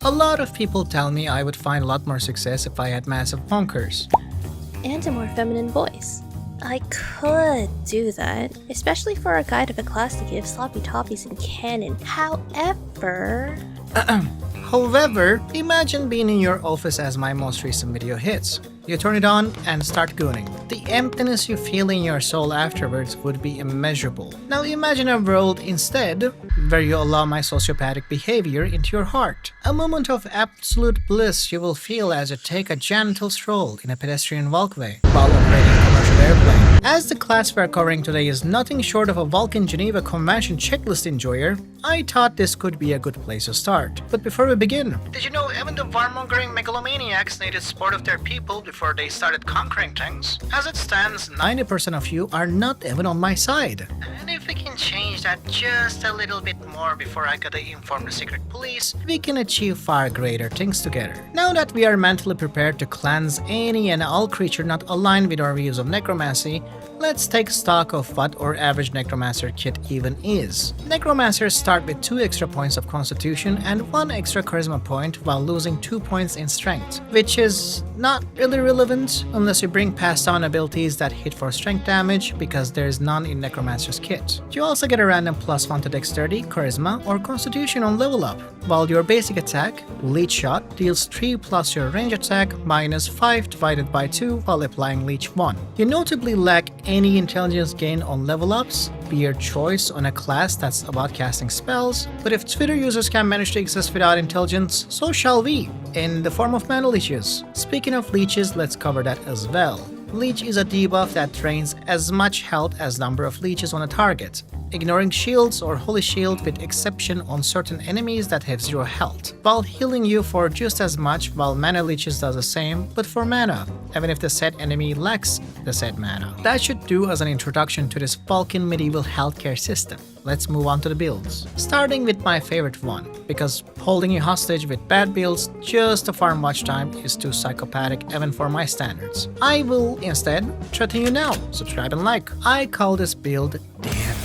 A lot of people tell me I would find a lot more success if I had massive bonkers. And a more feminine voice. I could do that, especially for a guide of a class to give sloppy toppies in canon. However... However, imagine being in your office as my most recent video hits. You turn it on and start gooning. The emptiness you feel in your soul afterwards would be immeasurable. Now imagine a world instead where you allow my sociopathic behavior into your heart. A moment of absolute bliss you will feel as you take a gentle stroll in a pedestrian walkway while operating a commercial airplane. As the class we're covering today is nothing short of a Vulcan Geneva Convention checklist enjoyer, I thought this could be a good place to start. But before we begin, did you know even the warmongering megalomaniacs needed support of their people before they started conquering things? As it stands, 90% of you are not even on my side. And if we can change that just a little bit more before I gotta inform the secret police, we can achieve far greater things together. Now that we are mentally prepared to cleanse any and all creature not aligned with our views of necromancy, let's take stock of what our average Necromancer kit even is. Necromancers start with 2 extra points of constitution and 1 extra charisma point while losing 2 points in strength, which is not really relevant unless you bring passed down abilities that hit for strength damage because there is none in Necromancer's kit. You also get a random +1 to dexterity, charisma, or constitution on level up, while your basic attack, Leech Shot, deals 3 plus your range attack minus 5 divided by 2 while applying Leech 1. You notably lack any intelligence gain on level ups, be your choice on a class that's about casting spells, but if Twitter users can manage to exist without intelligence, so shall we, in the form of mana leeches. Speaking of leeches, let's cover that as well. Leech is a debuff that drains as much health as number of leeches on a target, ignoring shields or holy shield with exception on certain enemies that have 0 health, while healing you for just as much, while mana leeches does the same but for mana, even if the said enemy lacks the said mana. That should do as an introduction to this Vulcan medieval healthcare system. Let's move on to the builds. Starting with my favorite one, because holding you hostage with bad builds just to farm watch time is too psychopathic even for my standards. I will instead threaten you now. Subscribe and like. I call this build Definite.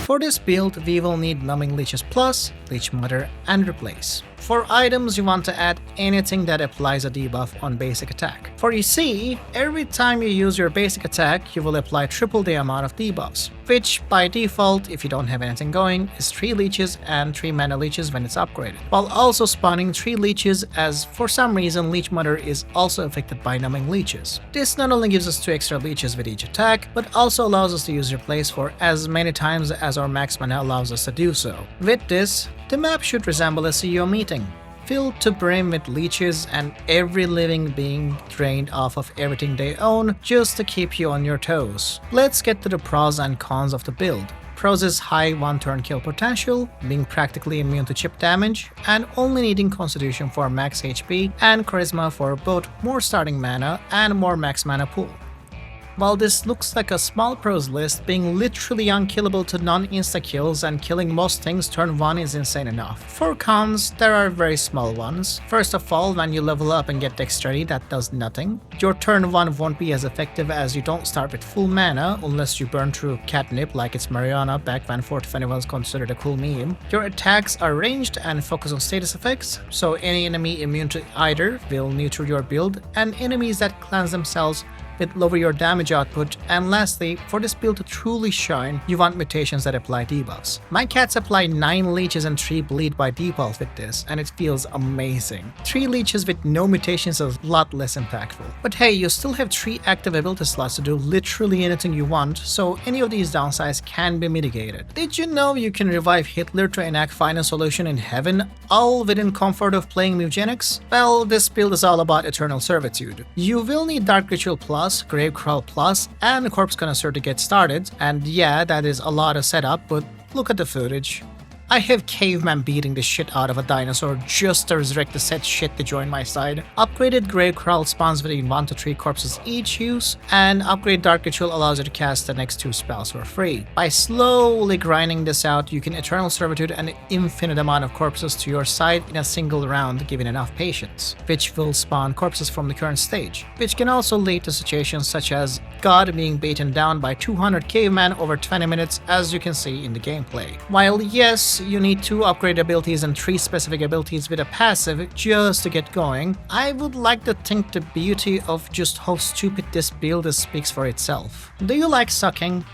For this build, we will need Numbing Leeches Plus, Leech Mother, and Replace. For items, you want to add anything that applies a debuff on basic attack. For you see, every time you use your basic attack, you will apply triple the amount of debuffs, which by default, if you don't have anything going, is 3 leeches and 3 mana leeches when it's upgraded, while also spawning 3 leeches as for some reason Leech Mother is also affected by Numbing Leeches. This not only gives us 2 extra leeches with each attack, but also allows us to use Replace for as many times as our max mana allows us to do so. With this, the map should resemble a CEO meeting, filled to brim with leeches and every living being drained off of everything they own just to keep you on your toes. Let's get to the pros and cons of the build. Pros is high 1-turn kill potential, being practically immune to chip damage, and only needing constitution for max HP and charisma for both more starting mana and more max mana pool. While this looks like a small pros list, being literally unkillable to non-insta-kills and killing most things turn 1 is insane enough. For cons, there are very small ones. First of all, when you level up and get dexterity, that does nothing. Your turn 1 won't be as effective as you don't start with full mana unless you burn through catnip like it's Mariana back when 421 was considered a cool meme. Your attacks are ranged and focus on status effects, so any enemy immune to either will neuter your build, and enemies that cleanse themselves with lower your damage output. And lastly, for this build to truly shine, you want mutations that apply debuffs. My cats apply 9 leeches and 3 bleed by default with this, and it feels amazing. 3 leeches with no mutations is a lot less impactful. But hey, you still have 3 active ability slots to do literally anything you want, so any of these downsides can be mitigated. Did you know you can revive Hitler to enact final solution in heaven, all within comfort of playing Eugenics? Well, this build is all about eternal servitude. You will need Dark Ritual Plus, Gravecrawl Plus, and Corpse Connoisseur to get started, and yeah, that is a lot of setup, but look at the footage. I have caveman beating the shit out of a dinosaur just to resurrect the said shit to join my side. Upgraded Gravecrawl spawns within 1 to 3 corpses each use, and Upgrade Dark Ritual allows you to cast the next 2 spells for free. By slowly grinding this out, you can Eternal Servitude an infinite amount of corpses to your side in a single round given enough patience, which will spawn corpses from the current stage, which can also lead to situations such as God being beaten down by 200 cavemen over 20 minutes as you can see in the gameplay. While yes, you need 2 upgrade abilities and 3 specific abilities with a passive just to get going, I would like to think the beauty of just how stupid this build is speaks for itself. Do you like sucking?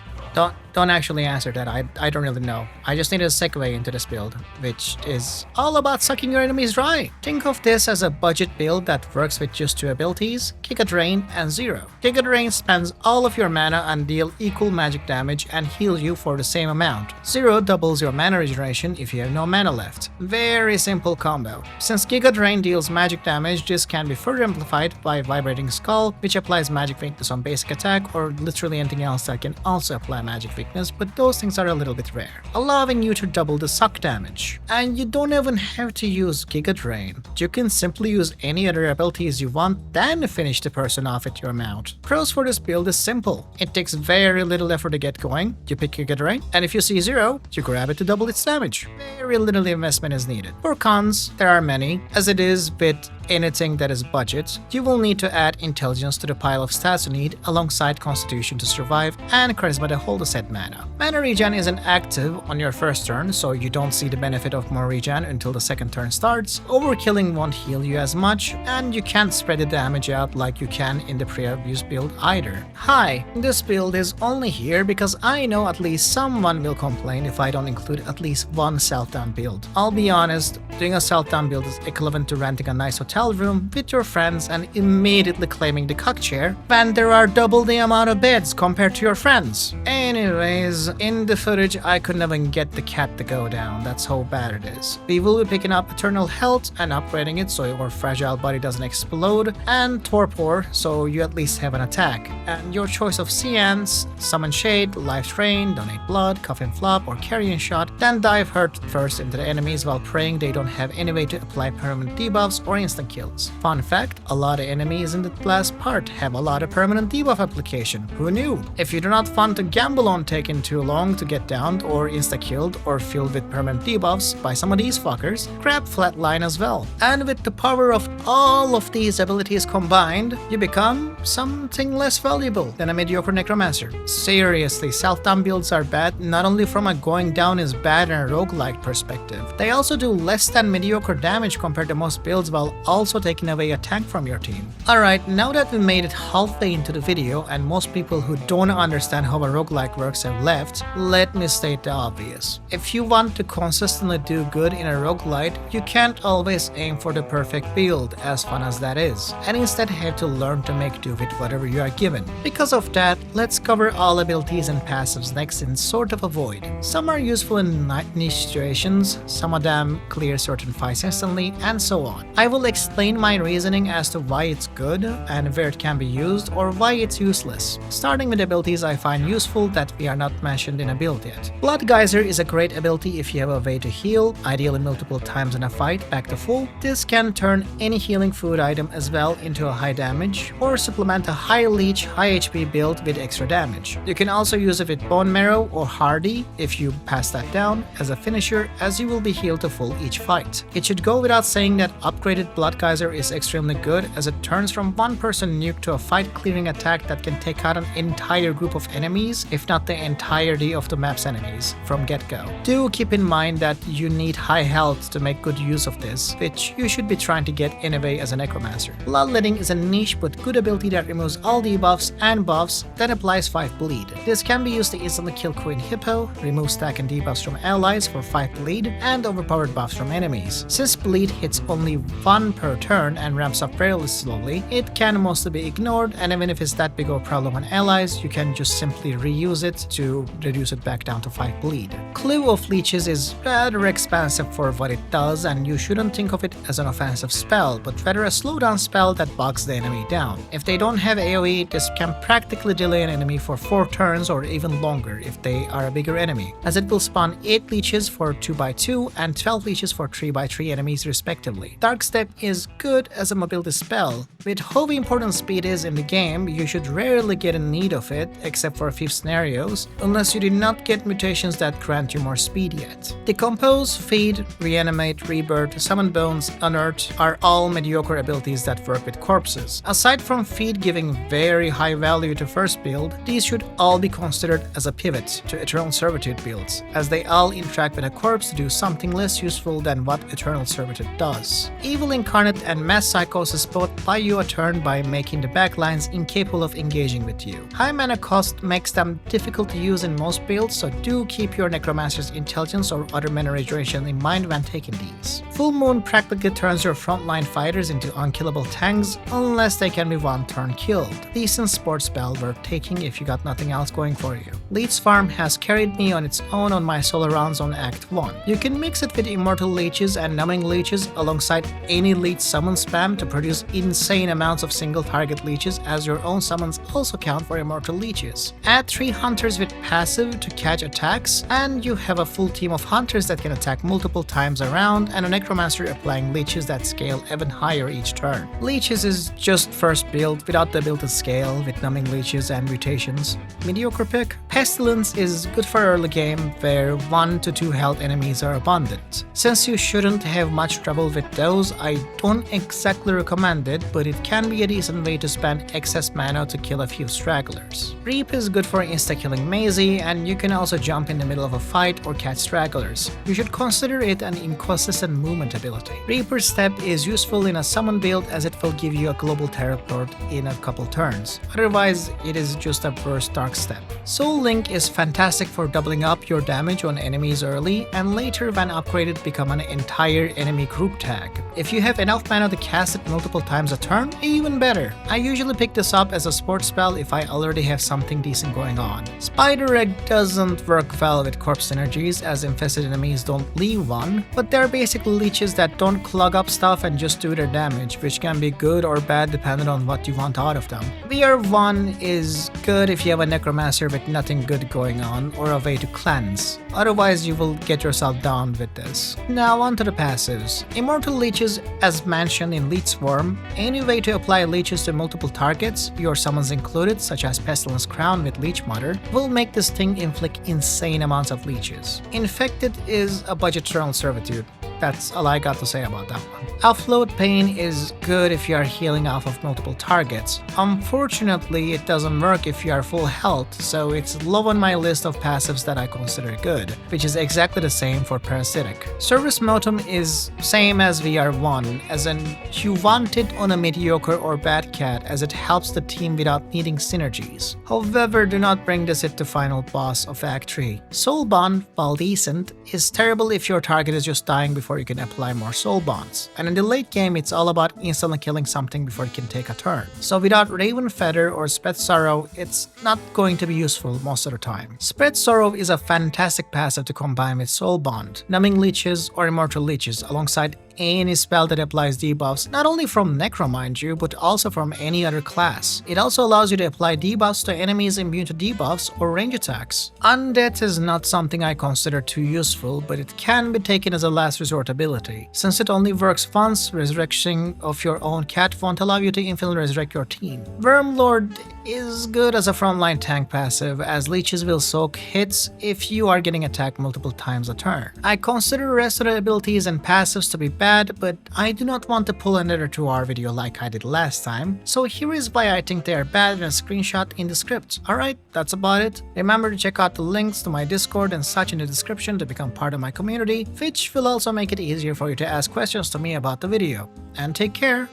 Don't actually answer that, I don't really know. I just need a segue into this build, which is all about sucking your enemies dry. Think of this as a budget build that works with just 2 abilities, Giga Drain and Zero. Giga Drain spends all of your mana and deal equal magic damage and heal you for the same amount. Zero doubles your mana regeneration if you have no mana left. Very simple combo. Since Giga Drain deals magic damage, this can be further amplified by Vibrating Skull, which applies magic weakness on basic attack, or literally anything else that can also apply magic weakness, but those things are a little bit rare, allowing you to double the suck damage. And you don't even have to use Giga Drain. You can simply use any other abilities you want, then finish the person off at your mount. Pros for this build is simple. It takes very little effort to get going. You pick Giga Drain, and if you see Zero, you grab it to double its damage. Very little investment is needed. For cons, there are many. As it is with anything that is budget, you will need to add intelligence to the pile of stats you need alongside constitution to survive and charisma to hold the set mana. Mana regen isn't active on your first turn, so you don't see the benefit of more regen until the second turn starts. Overkilling won't heal you as much, and you can't spread the damage out like you can in the previous build either. Hi, this build is only here because I know at least someone will complain if I don't include at least one self-down build. I'll be honest, doing a self-down build is equivalent to renting a nice hotel room with your friends and immediately claiming the cuck chair when there are double the amount of beds compared to your friends. Anyways, in the footage I couldn't even get the cat to go down, that's how bad it is. We will be picking up Eternal Health and upgrading it so your fragile body doesn't explode, and Torpor so you at least have an attack. And your choice of Seance, Summon Shade, Life Drain, Donate Blood, Coffin Flop, or Carrion Shot, then dive hurt first into the enemies while praying they don't have any way to apply permanent debuffs or instant kills. Fun fact, a lot of enemies in the last part have a lot of permanent debuff application. Who knew? If you do not want to gamble on taking too long to get downed or insta-killed or filled with permanent debuffs by some of these fuckers, grab Flatline as well. And with the power of all of these abilities combined, you become something less valuable than a mediocre Necromancer. Seriously, self-down builds are bad not only from a going down is bad and a roguelike perspective, they also do less than mediocre damage compared to most builds while also taking away a tank from your team. Alright, now that we made it halfway into the video and most people who don't understand how a roguelike works have left, let me state the obvious. If you want to consistently do good in a roguelite, you can't always aim for the perfect build, as fun as that is, and instead have to learn to make do with whatever you are given. Because of that, let's cover all abilities and passives next in sort of a void. Some are useful in niche situations, some of them clear certain fights instantly, and so on. I will explain my reasoning as to why it's good and where it can be used or why it's useless, starting with abilities I find useful that we are not mentioned in a build yet. Blood Geyser is a great ability if you have a way to heal, ideally multiple times in a fight, back to full. This can turn any healing food item as well into a high damage, or supplement a high leech, high HP build with extra damage. You can also use it with Bone Marrow or Hardy if you pass that down as a finisher, as you will be healed to full each fight. It should go without saying that upgraded Blood Geyser is extremely good as it turns from one person nuke to a fight clearing attack that can take out an entire group of enemies, if not the entirety of the map's enemies, from get-go. Do keep in mind that you need high health to make good use of this, which you should be trying to get anyway as a Necromancer. Bloodletting is a niche but good ability that removes all debuffs and buffs, then applies 5 bleed. This can be used to instantly kill Queen Hippo, remove stack and debuffs from allies for 5 bleed, and overpowered buffs from enemies. Since bleed hits only 1 per turn and ramps up fairly slowly, it can mostly be ignored, and even if it's that big of a problem on allies, you can just simply reuse it to reduce it back down to 5 bleed. Clue of Leeches is rather expensive for what it does, and you shouldn't think of it as an offensive spell, but rather a slowdown spell that bogs the enemy down. If they don't have AoE, this can practically delay an enemy for 4 turns or even longer if they are a bigger enemy, as it will spawn 8 leeches for 2x2 and 12 leeches for 3x3 enemies respectively. Dark Step is good as a mobility spell. With how important speed is in the game, you should rarely get in need of it, except for a few scenarios videos, unless you did not get mutations that grant you more speed yet. Decompose, Feed, Reanimate, Rebirth, Summon Bones, Unearth are all mediocre abilities that work with corpses. Aside from Feed giving very high value to first build, these should all be considered as a pivot to Eternal Servitude builds, as they all interact with a corpse to do something less useful than what Eternal Servitude does. Evil Incarnate and Mass Psychosis both buy you a turn by making the backlines incapable of engaging with you. High mana cost makes them difficult to use in most builds, so do keep your Necromancer's intelligence or other mana regeneration in mind when taking these. Full Moon practically turns your frontline fighters into unkillable tanks unless they can be one turn killed. Decent sports spell worth taking if you got nothing else going for you. Leech Farm has carried me on its own on my solo rounds on Act 1. You can mix it with Immortal Leeches and Numbing Leeches alongside any leech summon spam to produce insane amounts of single target leeches, as your own summons also count for Immortal Leeches. Add 3 hunters with passive to catch attacks, and you have a full team of hunters that can attack multiple times around, and a Necromancer applying leeches that scale even higher each turn. Leeches is just first build without the ability to scale with Numbing Leeches and mutations. Mediocre pick. Pestilence is good for early game where 1 to 2 health enemies are abundant. Since you shouldn't have much trouble with those, I don't exactly recommend it, but it can be a decent way to spend excess mana to kill a few stragglers. Reap is good for insta-killing Maisie, and you can also jump in the middle of a fight or catch stragglers. You should consider it an inconsistent movement ability. Reaper's Step is useful in a summon build as it will give you a global teleport in a couple turns. Otherwise, it is just a burst Dark Step. Soul Link is fantastic for doubling up your damage on enemies early, and later when upgraded become an entire enemy group tag. If you have enough mana to cast it multiple times a turn, even better. I usually pick this up as a sports spell if I already have something decent going on. Spider Egg doesn't work well with corpse synergies, as infested enemies don't leave one, but they're basically leeches that don't clog up stuff and just do their damage, which can be good or bad depending on what you want out of them. VR1 is good if you have a Necromancer with nothing good going on or a way to cleanse. Otherwise, you will get yourself down with this. Now onto the passives. Immortal Leeches, as mentioned in Leech Swarm, any way to apply leeches to multiple targets, your summons included, such as Pestilence Crown with Leech Mother, will make this thing inflict insane amounts of leeches. Infected is a budget Eternal Servitude. That's all I got to say about that one. Offload Pain is good if you are healing off of multiple targets. Unfortunately, it doesn't work if you are full health, so it's low on my list of passives that I consider good, which is exactly the same for Parasitic. Service Motum is same as VR1, as in you want it on a mediocre or bad cat as it helps the team without needing synergies. However, do not bring this into final boss of Act 3. Soul Bond, while decent, is terrible if your target is just dying before you can apply more soul bonds, and in the late game it's all about instantly killing something before it can take a turn. So without Raven Feather or Spread Sorrow, it's not going to be useful most of the time. Spread Sorrow is a fantastic passive to combine with Soul Bond, Numbing Leeches or Immortal Leeches alongside any spell that applies debuffs, not only from Necro mind you, but also from any other class. It also allows you to apply debuffs to enemies immune to debuffs or range attacks. Undeath is not something I consider too useful, but it can be taken as a last resort ability. Since it only works once, resurrection of your own cat won't allow you to infinitely resurrect your team. Wormlord is good as a frontline tank passive, as leeches will soak hits if you are getting attacked multiple times a turn. I consider the rest of the abilities and passives to be bad, but I do not want to pull another 2-hour video like I did last time, so here is why I think they are bad and a screenshot in the script. Alright, that's about it. Remember to check out the links to my Discord and such in the description to become part of my community, which will also make it easier for you to ask questions to me about the video. And take care!